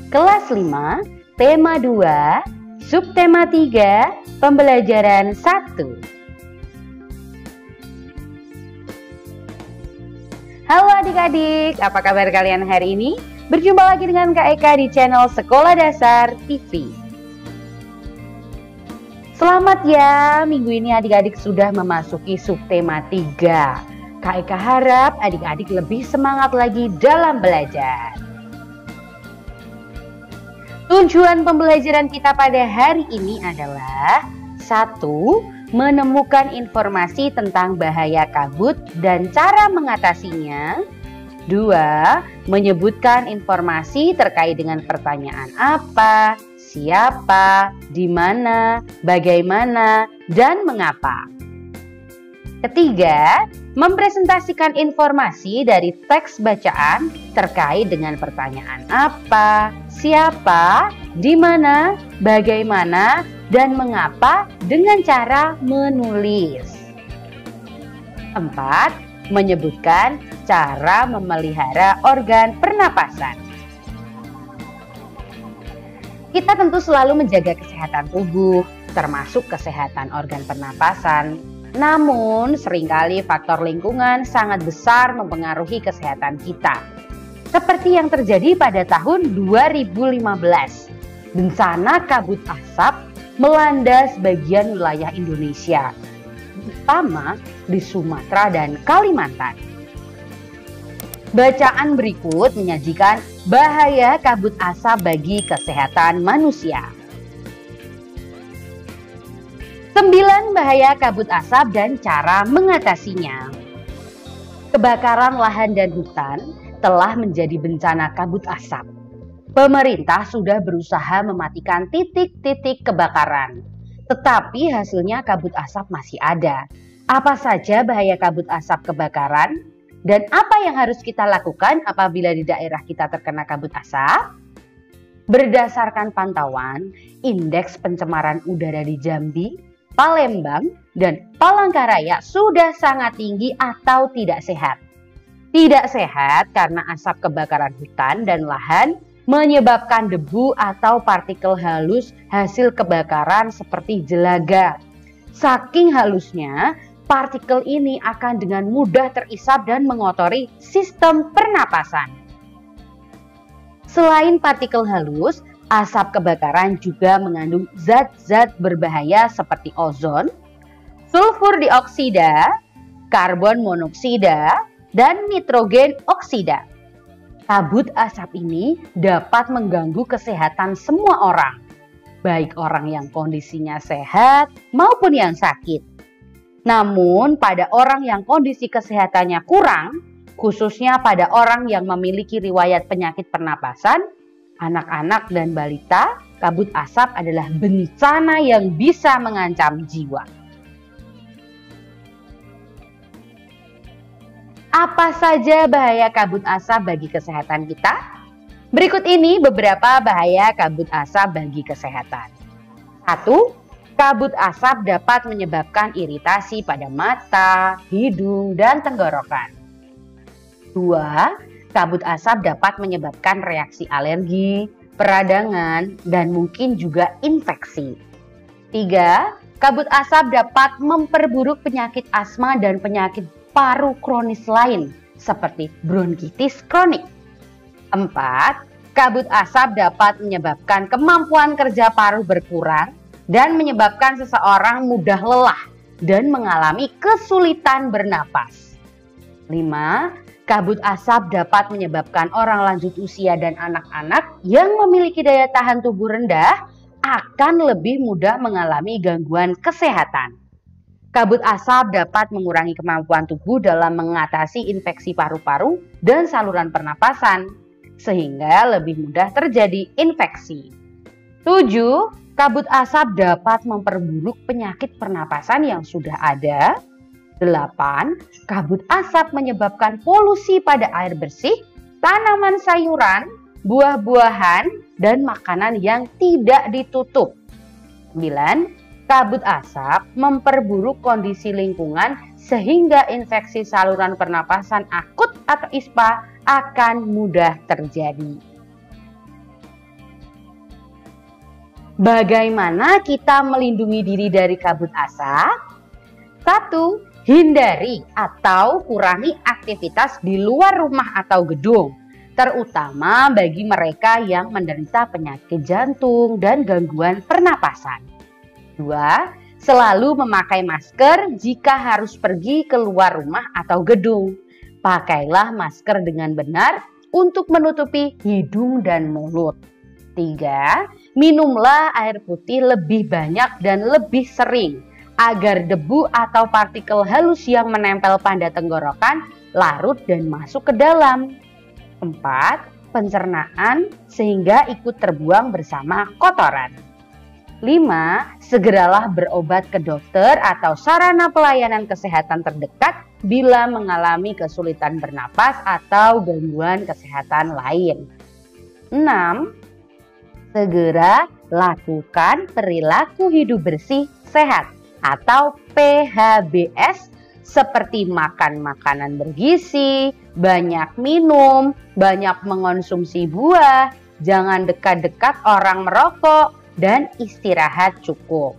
Kelas 5, tema 2, subtema 3, pembelajaran 1. Halo adik-adik, apa kabar kalian hari ini? Berjumpa lagi dengan Kak Eka di channel Sekolah Dasar TV. Selamat ya, minggu ini adik-adik sudah memasuki subtema 3. Kak Eka harap adik-adik lebih semangat lagi dalam belajar. Tujuan pembelajaran kita pada hari ini adalah 1. Menemukan informasi tentang bahaya kabut dan cara mengatasinya. 2. Menyebutkan informasi terkait dengan pertanyaan apa, siapa, di mana, bagaimana, dan mengapa. Ketiga, mempresentasikan informasi dari teks bacaan terkait dengan pertanyaan apa, siapa, di mana, bagaimana, dan mengapa dengan cara menulis. 4. Menyebutkan cara memelihara organ pernapasan. Kita tentu selalu menjaga kesehatan tubuh, termasuk kesehatan organ pernapasan. Namun, seringkali faktor lingkungan sangat besar mempengaruhi kesehatan kita. Seperti yang terjadi pada tahun 2015. Bencana kabut asap melanda sebagian wilayah Indonesia, terutama di Sumatera dan Kalimantan. Bacaan berikut menyajikan bahaya kabut asap bagi kesehatan manusia. 9 bahaya kabut asap dan cara mengatasinya. Kebakaran lahan dan hutan telah menjadi bencana kabut asap. Pemerintah sudah berusaha mematikan titik-titik kebakaran, tetapi hasilnya kabut asap masih ada. Apa saja bahaya kabut asap kebakaran? Dan apa yang harus kita lakukan apabila di daerah kita terkena kabut asap? Berdasarkan pantauan, indeks pencemaran udara di Jambi, Palembang, dan Palangkaraya sudah sangat tinggi atau tidak sehat. Tidak sehat karena asap kebakaran hutan dan lahan menyebabkan debu atau partikel halus hasil kebakaran seperti jelaga. Saking halusnya, partikel ini akan dengan mudah terisap dan mengotori sistem pernapasan. Selain partikel halus, asap kebakaran juga mengandung zat-zat berbahaya seperti ozon, sulfur dioksida, karbon monoksida, dan nitrogen oksida. Kabut asap ini dapat mengganggu kesehatan semua orang, baik orang yang kondisinya sehat maupun yang sakit. Namun pada orang yang kondisi kesehatannya kurang, khususnya pada orang yang memiliki riwayat penyakit pernapasan, anak-anak dan balita, kabut asap adalah bencana yang bisa mengancam jiwa. Apa saja bahaya kabut asap bagi kesehatan kita? Berikut ini beberapa bahaya kabut asap bagi kesehatan. 1. Kabut asap dapat menyebabkan iritasi pada mata, hidung, dan tenggorokan. 2. Kabut asap dapat menyebabkan reaksi alergi, peradangan, dan mungkin juga infeksi. 3. Kabut asap dapat memperburuk penyakit asma dan penyakit paru kronis lain seperti bronkitis kronik. 4. Kabut asap dapat menyebabkan kemampuan kerja paru berkurang dan menyebabkan seseorang mudah lelah dan mengalami kesulitan bernapas. 5. Kabut asap dapat menyebabkan orang lanjut usia dan anak-anak yang memiliki daya tahan tubuh rendah akan lebih mudah mengalami gangguan kesehatan. Kabut asap dapat mengurangi kemampuan tubuh dalam mengatasi infeksi paru-paru dan saluran pernapasan, sehingga lebih mudah terjadi infeksi. 7. Kabut asap dapat memperburuk penyakit pernapasan yang sudah ada. 8. Kabut asap menyebabkan polusi pada air bersih, tanaman sayuran, buah-buahan, dan makanan yang tidak ditutup. 9. Kabut asap memperburuk kondisi lingkungan sehingga infeksi saluran pernapasan akut atau ISPA akan mudah terjadi. Bagaimana kita melindungi diri dari kabut asap? 1. Hindari atau kurangi aktivitas di luar rumah atau gedung, terutama bagi mereka yang menderita penyakit jantung dan gangguan pernapasan. 2. Selalu memakai masker jika harus pergi keluar rumah atau gedung. Pakailah masker dengan benar untuk menutupi hidung dan mulut. 3. Minumlah air putih lebih banyak dan lebih sering agar debu atau partikel halus yang menempel pada tenggorokan larut dan masuk ke dalam. 4. Pencernaan sehingga ikut terbuang bersama kotoran. 5. Segeralah berobat ke dokter atau sarana pelayanan kesehatan terdekat bila mengalami kesulitan bernapas atau gangguan kesehatan lain. 6. Segera lakukan perilaku hidup bersih sehat atau PHBS seperti makan makanan bergizi, banyak minum, banyak mengonsumsi buah, jangan dekat-dekat orang merokok, dan istirahat cukup.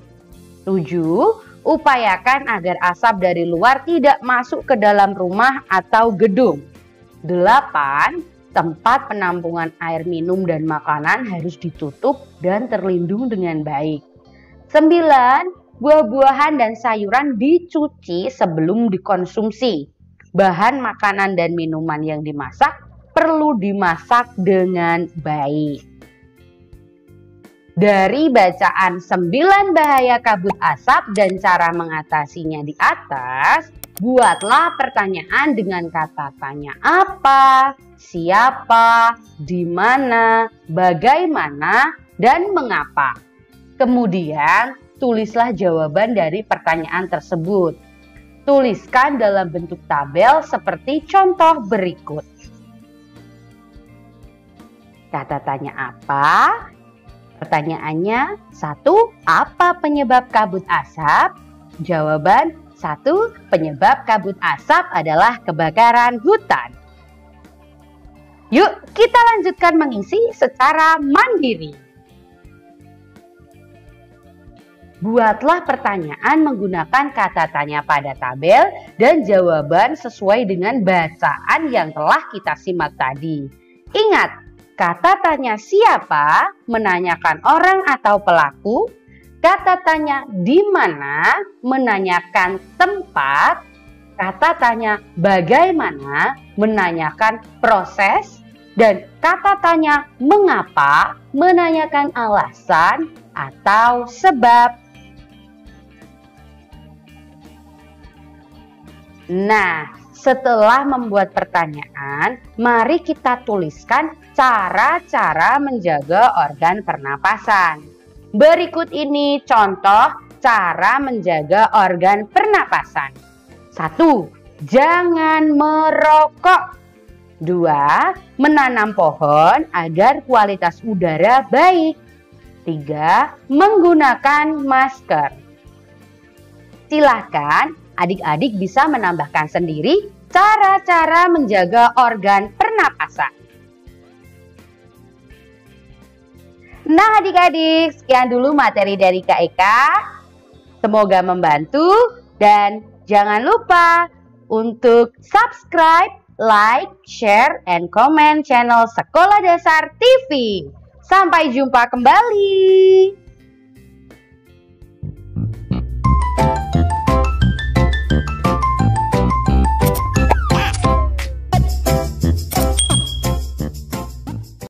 7. Upayakan agar asap dari luar tidak masuk ke dalam rumah atau gedung. 8. Tempat penampungan air minum dan makanan harus ditutup dan terlindung dengan baik. 9. Buah-buahan dan sayuran dicuci sebelum dikonsumsi. Bahan makanan dan minuman yang dimasak perlu dimasak dengan baik. Dari bacaan 9 bahaya kabut asap dan cara mengatasinya di atas, buatlah pertanyaan dengan kata tanya apa, siapa, di mana, bagaimana, dan mengapa. Kemudian, tulislah jawaban dari pertanyaan tersebut. Tuliskan dalam bentuk tabel seperti contoh berikut. Kata tanya apa? Pertanyaannya, 1. Apa penyebab kabut asap? Jawaban, 1. Penyebab kabut asap adalah kebakaran hutan. Yuk, kita lanjutkan mengisi secara mandiri. Buatlah pertanyaan menggunakan kata tanya pada tabel dan jawaban sesuai dengan bacaan yang telah kita simak tadi. Ingat, kata tanya siapa menanyakan orang atau pelaku, kata tanya di mana menanyakan tempat, kata tanya bagaimana menanyakan proses, dan kata tanya mengapa menanyakan alasan atau sebab. Nah, setelah membuat pertanyaan, mari kita tuliskan cara-cara menjaga organ pernapasan. Berikut ini contoh cara menjaga organ pernapasan. 1. Jangan merokok. 2. Menanam pohon agar kualitas udara baik. 3. Menggunakan masker. Silakan adik-adik bisa menambahkan sendiri cara-cara menjaga organ pernapasan. Nah adik-adik, sekian dulu materi dari Kak Eka. Semoga membantu dan jangan lupa untuk subscribe, like, share, and comment channel Sekolah Dasar TV. Sampai jumpa kembali.